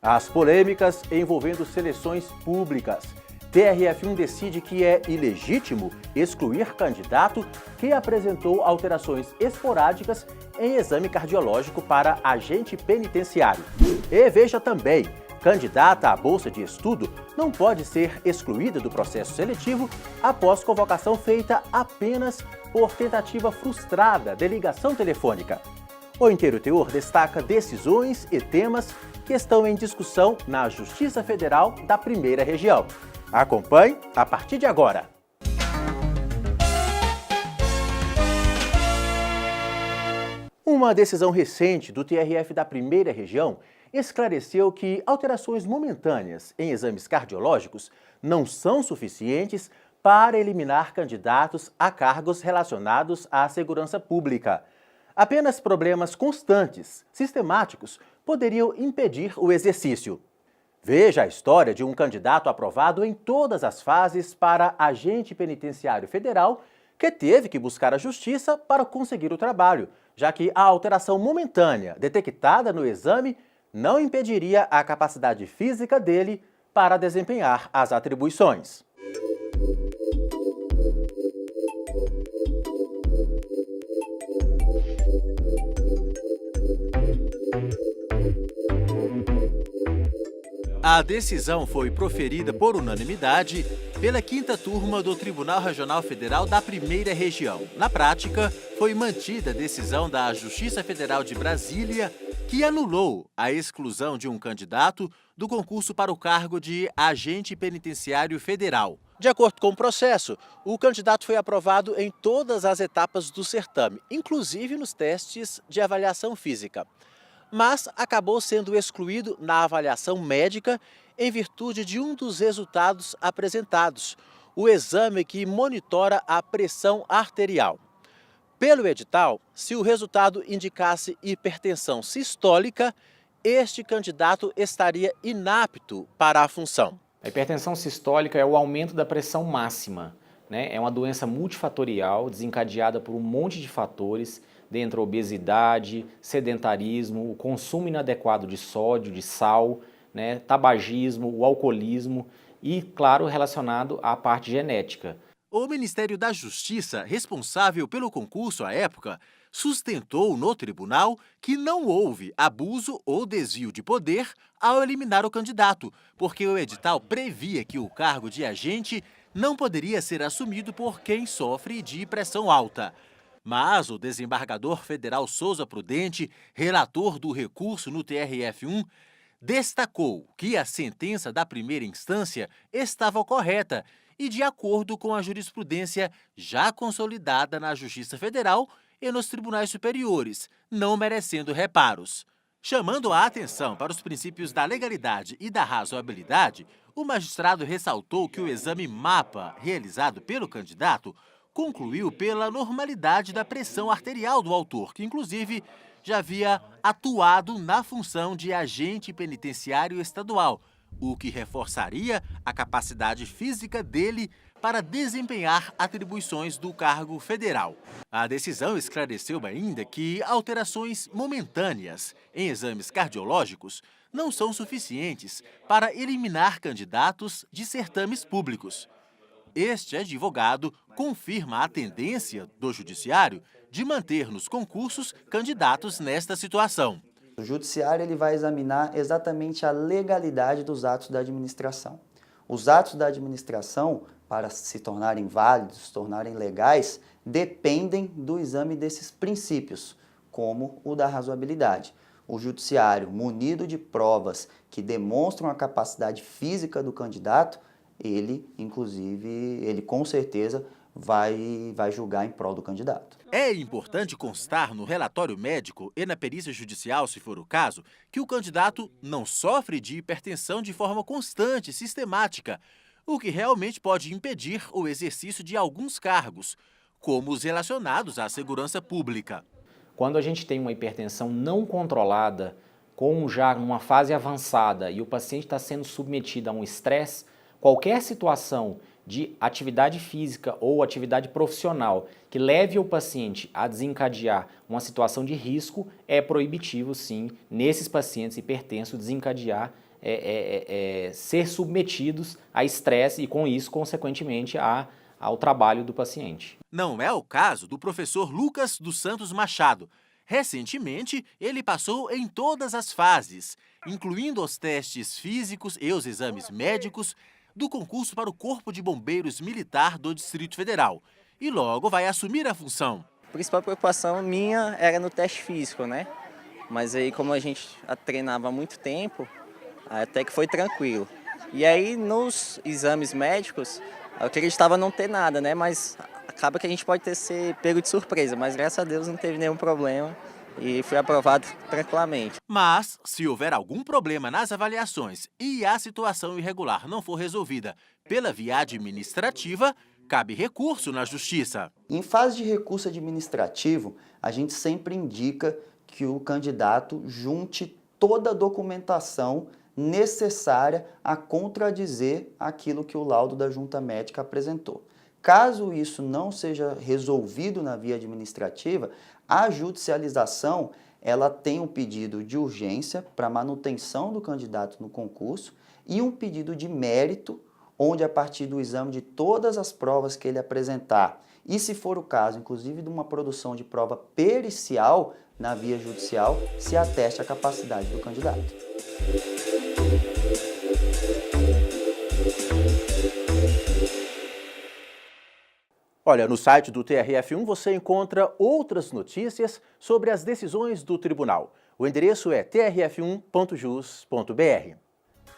As polêmicas envolvendo seleções públicas. TRF1 decide que é ilegítimo excluir candidato que apresentou alterações esporádicas em exame cardiológico para agente penitenciário. E veja também, candidata à bolsa de estudo não pode ser excluída do processo seletivo após convocação feita apenas por tentativa frustrada de ligação telefônica. O Inteiro Teor destaca decisões e temas que estão em discussão na Justiça Federal da Primeira Região. Acompanhe a partir de agora. Uma decisão recente do TRF da Primeira Região esclareceu que alterações momentâneas em exames cardiológicos não são suficientes para eliminar candidatos a cargos relacionados à segurança pública. Apenas problemas constantes, sistemáticos, poderiam impedir o exercício. Veja a história de um candidato aprovado em todas as fases para agente penitenciário federal que teve que buscar a justiça para conseguir o trabalho, já que a alteração momentânea detectada no exame não impediria a capacidade física dele para desempenhar as atribuições. A decisão foi proferida por unanimidade pela 5ª Turma do Tribunal Regional Federal da Primeira Região. Na prática, foi mantida a decisão da Justiça Federal de Brasília, que anulou a exclusão de um candidato do concurso para o cargo de agente penitenciário federal. De acordo com o processo, o candidato foi aprovado em todas as etapas do certame, inclusive nos testes de avaliação física, mas acabou sendo excluído na avaliação médica em virtude de um dos resultados apresentados, o exame que monitora a pressão arterial. Pelo edital, se o resultado indicasse hipertensão sistólica, este candidato estaria inapto para a função. A hipertensão sistólica é o aumento da pressão máxima, né? É uma doença multifatorial desencadeada por um monte de fatores, dentre a obesidade, sedentarismo, o consumo inadequado de sódio, de sal, né, tabagismo, o alcoolismo e, claro, relacionado à parte genética. O Ministério da Justiça, responsável pelo concurso à época, sustentou no tribunal que não houve abuso ou desvio de poder ao eliminar o candidato, porque o edital previa que o cargo de agente não poderia ser assumido por quem sofre de pressão alta. Mas o desembargador federal Souza Prudente, relator do recurso no TRF1, destacou que a sentença da primeira instância estava correta e de acordo com a jurisprudência já consolidada na Justiça Federal e nos tribunais superiores, não merecendo reparos. Chamando a atenção para os princípios da legalidade e da razoabilidade, o magistrado ressaltou que o exame MAPA realizado pelo candidato concluiu pela normalidade da pressão arterial do autor, que inclusive já havia atuado na função de agente penitenciário estadual, o que reforçaria a capacidade física dele para desempenhar atribuições do cargo federal. A decisão esclareceu ainda que alterações momentâneas em exames cardiológicos não são suficientes para eliminar candidatos de certames públicos. Este advogado confirma a tendência do Judiciário de manter nos concursos candidatos nesta situação. O Judiciário ele vai examinar exatamente a legalidade dos atos da administração. Os atos da administração, para se tornarem válidos, se tornarem legais, dependem do exame desses princípios, como o da razoabilidade. O Judiciário, munido de provas que demonstram a capacidade física do candidato, ele com certeza vai julgar em prol do candidato. É importante constar no relatório médico e na perícia judicial, se for o caso, que o candidato não sofre de hipertensão de forma constante e sistemática, o que realmente pode impedir o exercício de alguns cargos, como os relacionados à segurança pública. Quando a gente tem uma hipertensão não controlada, com já numa fase avançada e o paciente está sendo submetido a um estresse, qualquer situação de atividade física ou atividade profissional que leve o paciente a desencadear uma situação de risco, é proibitivo, sim, nesses pacientes hipertensos, desencadear ser submetidos a estresse e, com isso, consequentemente, ao trabalho do paciente. Não é o caso do professor Lucas dos Santos Machado. Recentemente, ele passou em todas as fases, incluindo os testes físicos e os exames médicos do concurso para o Corpo de Bombeiros Militar do Distrito Federal. E logo vai assumir a função. A principal preocupação minha era no teste físico, né? Mas aí, como a gente treinava há muito tempo, até que foi tranquilo. E aí, nos exames médicos, eu acreditava não ter nada, né? Mas acaba que a gente pode ser pego de surpresa. Mas graças a Deus não teve nenhum problema e fui aprovado tranquilamente. Mas, se houver algum problema nas avaliações e a situação irregular não for resolvida pela via administrativa, cabe recurso na Justiça. Em fase de recurso administrativo, a gente sempre indica que o candidato junte toda a documentação necessária a contradizer aquilo que o laudo da junta médica apresentou. Caso isso não seja resolvido na via administrativa, a judicialização ela tem um pedido de urgência para manutenção do candidato no concurso e um pedido de mérito, onde a partir do exame de todas as provas que ele apresentar, e se for o caso, inclusive de uma produção de prova pericial na via judicial, se ateste a capacidade do candidato. Olha, no site do TRF1 você encontra outras notícias sobre as decisões do tribunal. O endereço é trf1.jus.br.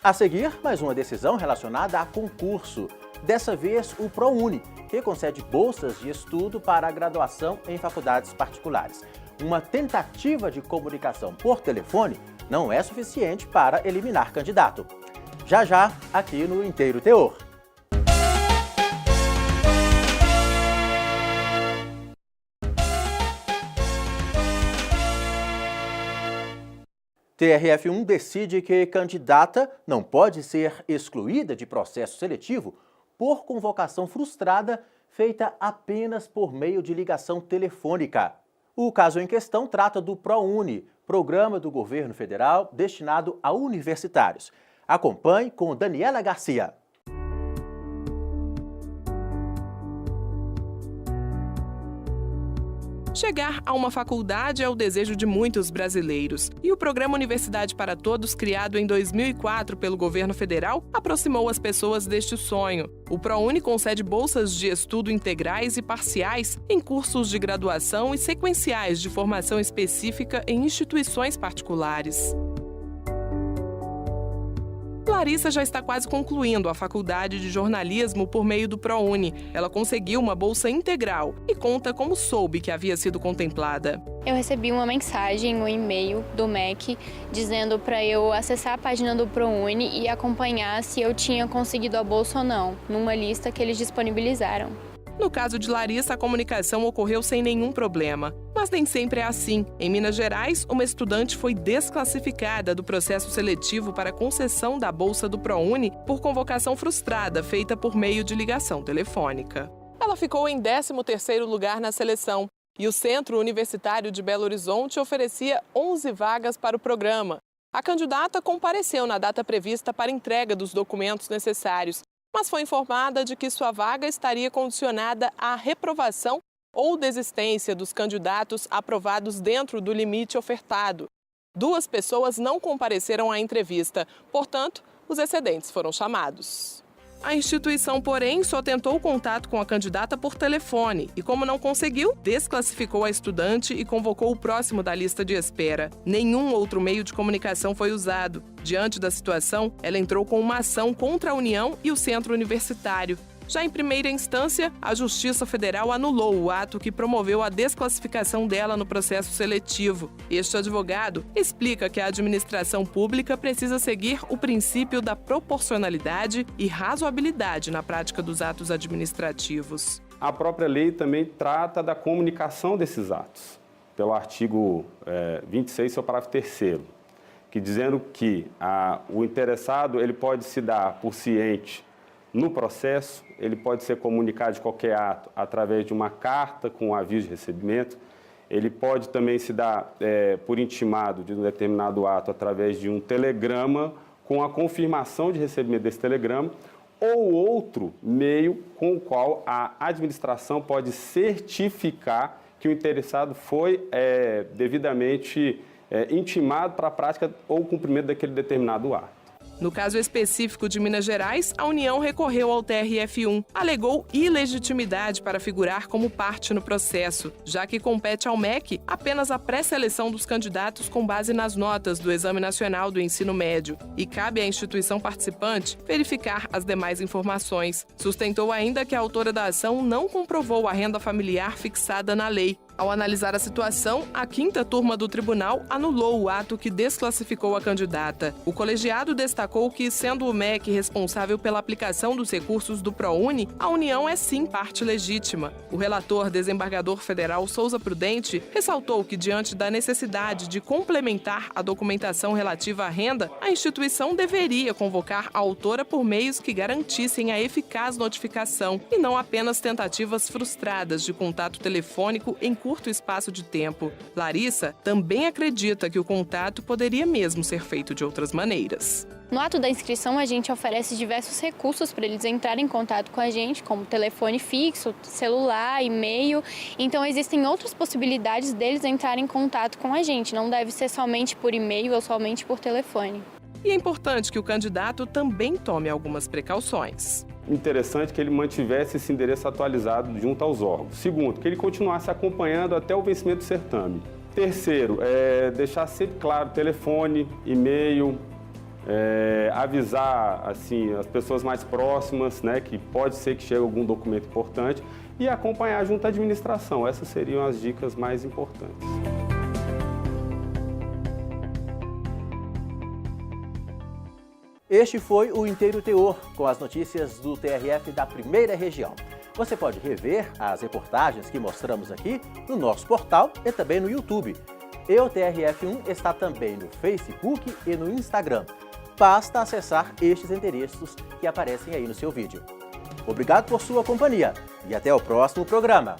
A seguir, mais uma decisão relacionada a concurso. Dessa vez, o ProUni, que concede bolsas de estudo para a graduação em faculdades particulares. Uma tentativa de comunicação por telefone não é suficiente para eliminar candidato. Já já, aqui no Inteiro Teor. TRF1 decide que candidata não pode ser excluída de processo seletivo por convocação frustrada feita apenas por meio de ligação telefônica. O caso em questão trata do ProUni, programa do governo federal destinado a universitários. Acompanhe com Daniela Garcia. Chegar a uma faculdade é o desejo de muitos brasileiros. E o Programa Universidade para Todos, criado em 2004 pelo governo federal, aproximou as pessoas deste sonho. O ProUni concede bolsas de estudo integrais e parciais em cursos de graduação e sequenciais de formação específica em instituições particulares. Larissa já está quase concluindo a faculdade de jornalismo por meio do ProUni. Ela conseguiu uma bolsa integral e conta como soube que havia sido contemplada. Eu recebi uma mensagem, um e-mail do MEC dizendo para eu acessar a página do ProUni e acompanhar se eu tinha conseguido a bolsa ou não, numa lista que eles disponibilizaram. No caso de Larissa, a comunicação ocorreu sem nenhum problema. Mas nem sempre é assim. Em Minas Gerais, uma estudante foi desclassificada do processo seletivo para concessão da bolsa do ProUni por convocação frustrada feita por meio de ligação telefônica. Ela ficou em 13º lugar na seleção e o Centro Universitário de Belo Horizonte oferecia 11 vagas para o programa. A candidata compareceu na data prevista para entrega dos documentos necessários, mas foi informada de que sua vaga estaria condicionada à reprovação ou desistência dos candidatos aprovados dentro do limite ofertado. 2 pessoas não compareceram à entrevista, portanto, os excedentes foram chamados. A instituição, porém, só tentou contato com a candidata por telefone e, como não conseguiu, desclassificou a estudante e convocou o próximo da lista de espera. Nenhum outro meio de comunicação foi usado. Diante da situação, ela entrou com uma ação contra a União e o Centro Universitário. Já em primeira instância, a Justiça Federal anulou o ato que promoveu a desclassificação dela no processo seletivo. Este advogado explica que a administração pública precisa seguir o princípio da proporcionalidade e razoabilidade na prática dos atos administrativos. A própria lei também trata da comunicação desses atos, pelo artigo 26, seu parágrafo 3º, que dizendo que o interessado ele pode se dar por ciente no processo, ele pode ser comunicado de qualquer ato através de uma carta com aviso de recebimento, ele pode também se dar por intimado de um determinado ato através de um telegrama com a confirmação de recebimento desse telegrama ou outro meio com o qual a administração pode certificar que o interessado foi devidamente intimado para a prática ou cumprimento daquele determinado ato. No caso específico de Minas Gerais, a União recorreu ao TRF1, alegou ilegitimidade para figurar como parte no processo, já que compete ao MEC apenas a pré-seleção dos candidatos com base nas notas do Exame Nacional do Ensino Médio e cabe à instituição participante verificar as demais informações. Sustentou ainda que a autora da ação não comprovou a renda familiar fixada na lei. Ao analisar a situação, a 5ª turma do tribunal anulou o ato que desclassificou a candidata. O colegiado destacou que, sendo o MEC responsável pela aplicação dos recursos do ProUni, a União é sim parte legítima. O relator desembargador federal Souza Prudente ressaltou que, diante da necessidade de complementar a documentação relativa à renda, a instituição deveria convocar a autora por meios que garantissem a eficaz notificação e não apenas tentativas frustradas de contato telefônico em curto espaço de tempo. Larissa também acredita que o contato poderia mesmo ser feito de outras maneiras. No ato da inscrição, a gente oferece diversos recursos para eles entrarem em contato com a gente, como telefone fixo, celular, e-mail. Então, existem outras possibilidades deles entrarem em contato com a gente. Não deve ser somente por e-mail ou somente por telefone. E é importante que o candidato também tome algumas precauções. Interessante que ele mantivesse esse endereço atualizado junto aos órgãos. Segundo, que ele continuasse acompanhando até o vencimento do certame. Terceiro, deixar sempre claro telefone, e-mail, avisar assim, as pessoas mais próximas, né, que pode ser que chegue algum documento importante e acompanhar junto à administração. Essas seriam as dicas mais importantes. Este foi o Inteiro Teor, com as notícias do TRF da Primeira Região. Você pode rever as reportagens que mostramos aqui no nosso portal e também no YouTube. E o TRF1 está também no Facebook e no Instagram. Basta acessar estes endereços que aparecem aí no seu vídeo. Obrigado por sua companhia e até o próximo programa.